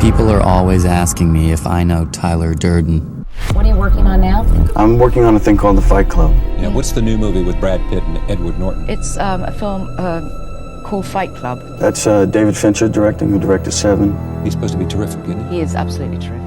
People are always asking me if I know Tyler Durden. What are you working on now? I'm working on a thing called The Fight Club. Yeah, what's the new movie with Brad Pitt and Edward Norton? It's a film called Fight Club. That's David Fincher directing, who directed Seven. He's supposed to be terrific, isn't he? He is absolutely terrific.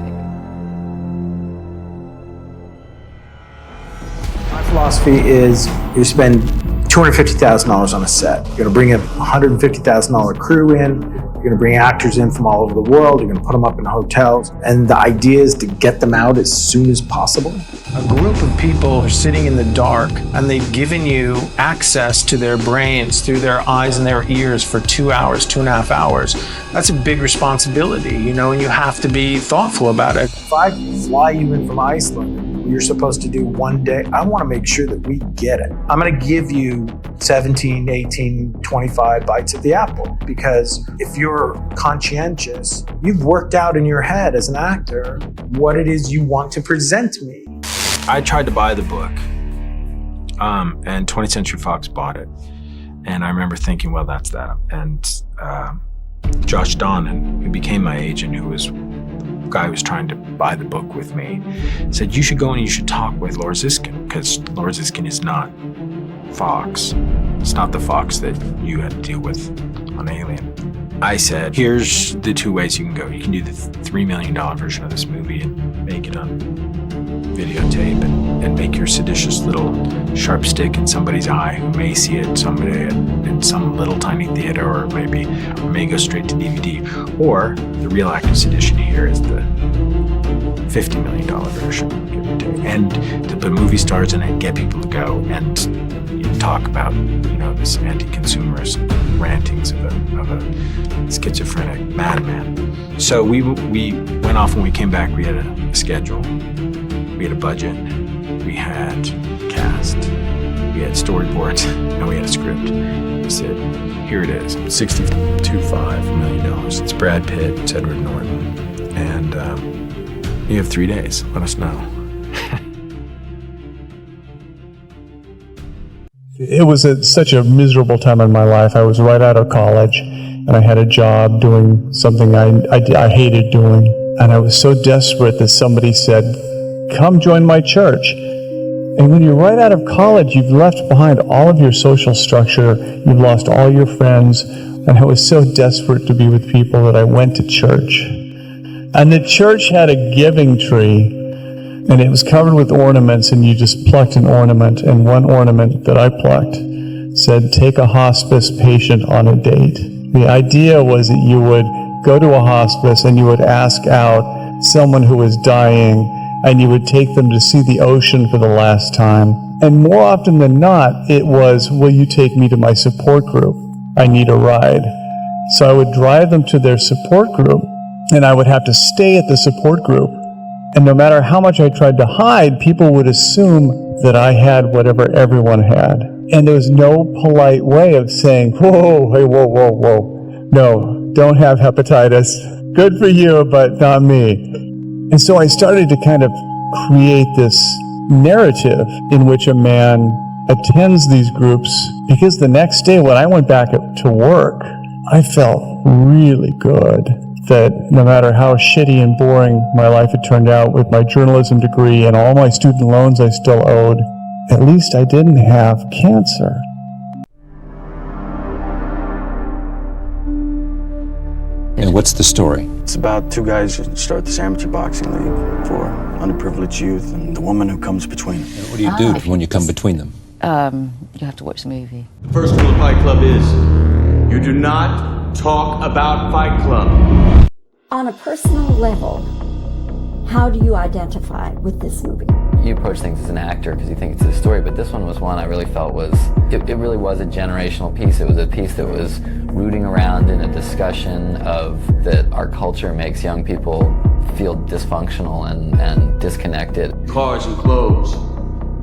My philosophy is you spend $250,000 on a set. You're going to bring a $150,000 crew in. You're going to bring actors in from all over the world. You're going to put them up in hotels. And the idea is to get them out as soon as possible. A group of people are sitting in the dark and they've given you access to their brains through their eyes and their ears for 2 hours, 2.5 hours. That's a big responsibility, you know, and you have to be thoughtful about it. If I fly you in from Iceland, you're supposed to do one day, I want to make sure that we get it. I'm going to give you 17, 18, 25 bites at the apple, because if you're conscientious, you've worked out in your head as an actor what it is you want to present to me. I tried to buy the book, and 20th Century Fox bought it. And I remember thinking, well, that's that. And Josh Donnan, who became my agent, who was the guy who was trying to buy the book with me, said, you should go and you should talk with Laura Ziskin, because Laura Ziskin is not Fox. It's not the Fox that you had to deal with on Alien. I said, here's the two ways you can go. You can do the $3 million version of this movie and make it on videotape and make your seditious little sharp stick in somebody's eye who may see it someday in some little tiny theater, or may go straight to DVD. Or the real act of sedition here is the $50 million version, give or take. And to put movie stars in it, get people to go and talk about, this anti-consumerist rantings of a schizophrenic madman. So we went off. When we came back, we had a schedule, we had a budget, we had cast, we had storyboards, and we had a script. We said, here it is, $62.5 million. It's Brad Pitt, it's Edward Norton, and you have 3 days. Let us know. It was such a miserable time in my life. I was right out of college, and I had a job doing something I hated doing. And I was so desperate that somebody said, come join my church. And when you're right out of college, you've left behind all of your social structure, you've lost all your friends, and I was so desperate to be with people that I went to church. And the church had a giving tree, and it was covered with ornaments, and you just plucked an ornament, and one ornament that I plucked said, take a hospice patient on a date. The idea was that you would go to a hospice and you would ask out someone who was dying, and you would take them to see the ocean for the last time. And more often than not, it was, will you take me to my support group? I need a ride. So I would drive them to their support group, and I would have to stay at the support group. And no matter how much I tried to hide, people would assume that I had whatever everyone had. And there was no polite way of saying, whoa, hey, whoa. No, don't have hepatitis. Good for you, but not me. And so I started to kind of create this narrative in which a man attends these groups, because the next day when I went back to work, I felt really good. That no matter how shitty and boring my life had turned out with my journalism degree and all my student loans I still owed, at least I didn't have cancer. And what's the story? It's about two guys who start this amateur boxing league for underprivileged youth and the woman who comes between them. And what do you do when you come between them? You have to watch the movie. The first rule of Fight Club is, you do not talk about Fight Club. On a personal level, how do you identify with this movie? You approach things as an actor because you think it's a story, but this one was one I really felt it really was a generational piece. It was a piece that was rooting around in a discussion of that our culture makes young people feel dysfunctional and disconnected. Cars and clothes,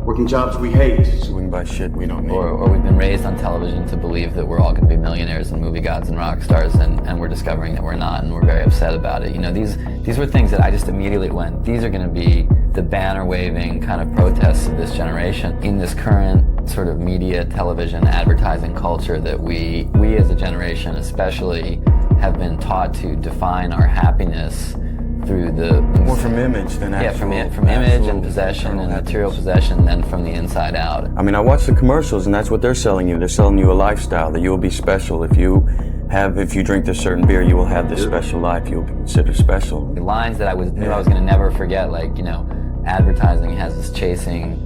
working jobs we hate. So we can buy shit we don't need. Or we've been raised on television to believe that we're all going to be millionaires and movie gods and rock stars, and we're discovering that we're not, and we're very upset about it. These were things that I just immediately went, these are going to be the banner-waving kind of protests of this generation in this current sort of media, television, advertising culture that we as a generation especially have been taught to define our happiness through the More from image than actual. Yeah, from image and possession and material possession than from the inside out. I mean, I watch the commercials and that's what they're selling you. They're selling you a lifestyle, that you'll be special. If you drink this certain beer, you will have this special life. You'll be considered special. The lines that I knew I was going to never forget, like, advertising has us chasing.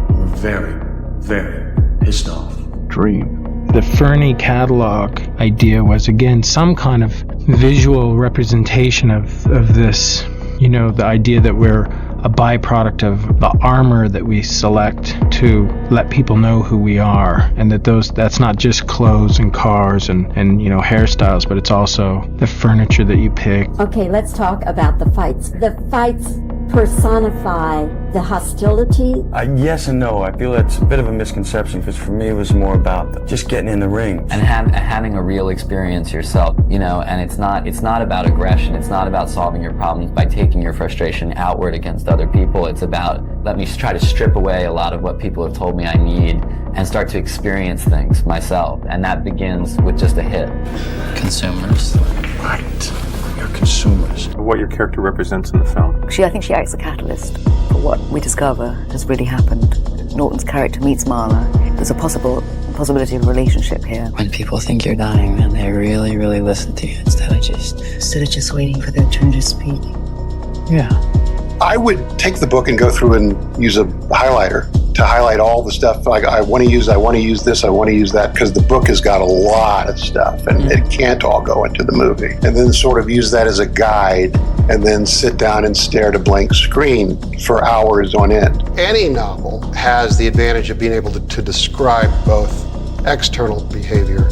We're very, very pissed off. Dream. The Fernie catalog idea was, again, some kind of visual representation of this, the idea that we're a byproduct of the armor that we select to let people know who we are, and that's not just clothes and cars and hairstyles, but it's also the furniture that you pick. Okay, let's talk about the fights. The fights personify the hostility? Yes and no. I feel that's a bit of a misconception, because for me it was more about just getting in the ring. And having a real experience yourself, and it's not about aggression. It's not about solving your problems by taking your frustration outward against other people. It's about, let me try to strip away a lot of what people have told me I need and start to experience things myself. And that begins with just a hit. Consumers. Right. You're consumers. What your character represents in the film. I think she acts a catalyst for what we discover has really happened. Norton's character meets Marla. There's a possibility of a relationship here. When people think you're dying, then they really, really listen to you instead of just waiting for their turn to speak. Yeah. I would take the book and go through and use a highlighter to highlight all the stuff I want to use this, I want to use that, because the book has got a lot of stuff and it can't all go into the movie. And then sort of use that as a guide and then sit down and stare at a blank screen for hours on end. Any novel has the advantage of being able to describe both external behavior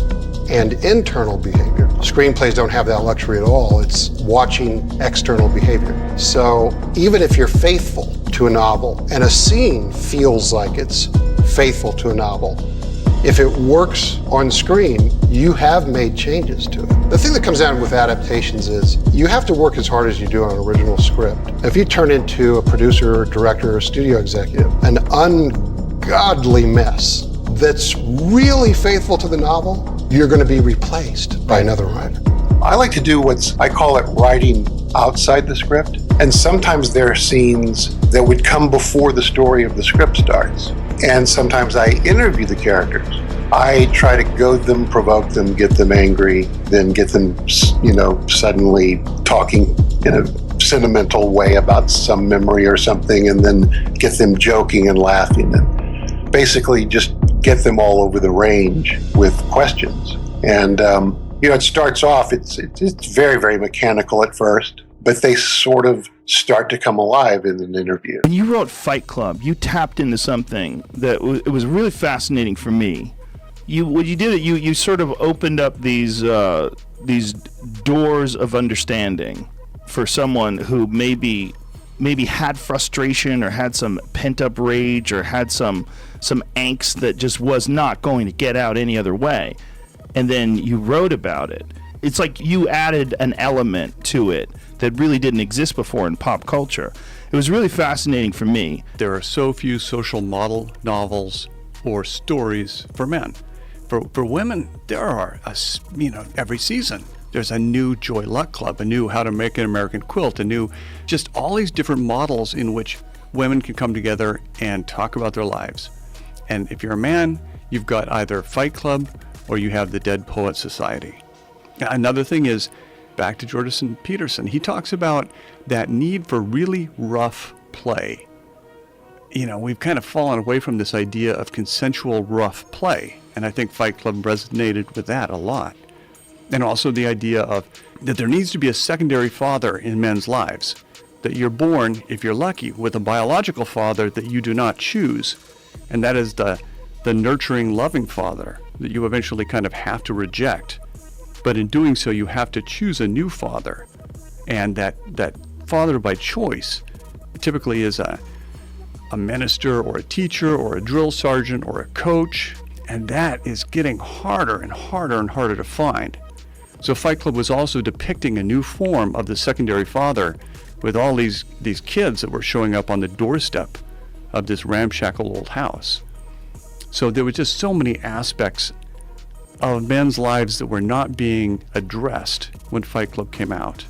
and internal behavior. Screenplays don't have that luxury at all. It's watching external behavior. So even if you're faithful to a novel and a scene feels like it's faithful to a novel, if it works on screen, you have made changes to it. The thing that comes down with adaptations is you have to work as hard as you do on an original script. If you turn into a producer, director, or studio executive an ungodly mess that's really faithful to the novel, you're going to be replaced by another writer. I like to do I call it writing outside the script. And sometimes there are scenes that would come before the story of the script starts. And sometimes I interview the characters. I try to goad them, provoke them, get them angry, then get them, suddenly talking in a sentimental way about some memory or something, and then get them joking and laughing, and basically just get them all over the range with questions. And it starts off, it's very, very mechanical at first, but they sort of start to come alive in an interview. When you wrote Fight Club, you tapped into something that it was really fascinating for me. You sort of opened up these doors of understanding for someone who maybe had frustration or had some pent-up rage or had some angst that just was not going to get out any other way. And then you wrote about it. It's like you added an element to it that really didn't exist before in pop culture. It was really fascinating for me. There are so few social model novels or stories for men. For women, there are, every season. There's a new Joy Luck Club, a new How to Make an American Quilt, a new, just all these different models in which women can come together and talk about their lives. And if you're a man, you've got either Fight Club or you have the Dead Poet Society. Another thing is, back to Jordan Peterson, he talks about that need for really rough play. We've kind of fallen away from this idea of consensual rough play, and I think Fight Club resonated with that a lot. And also the idea of that there needs to be a secondary father in men's lives, that you're born, if you're lucky, with a biological father that you do not choose, and that is the nurturing, loving father that you eventually kind of have to reject. But in doing so, you have to choose a new father. And that father by choice typically is a minister or a teacher or a drill sergeant or a coach. And that is getting harder and harder and harder to find. So Fight Club was also depicting a new form of the secondary father with all these kids that were showing up on the doorstep of this ramshackle old house. So there were just so many aspects of men's lives that were not being addressed when Fight Club came out.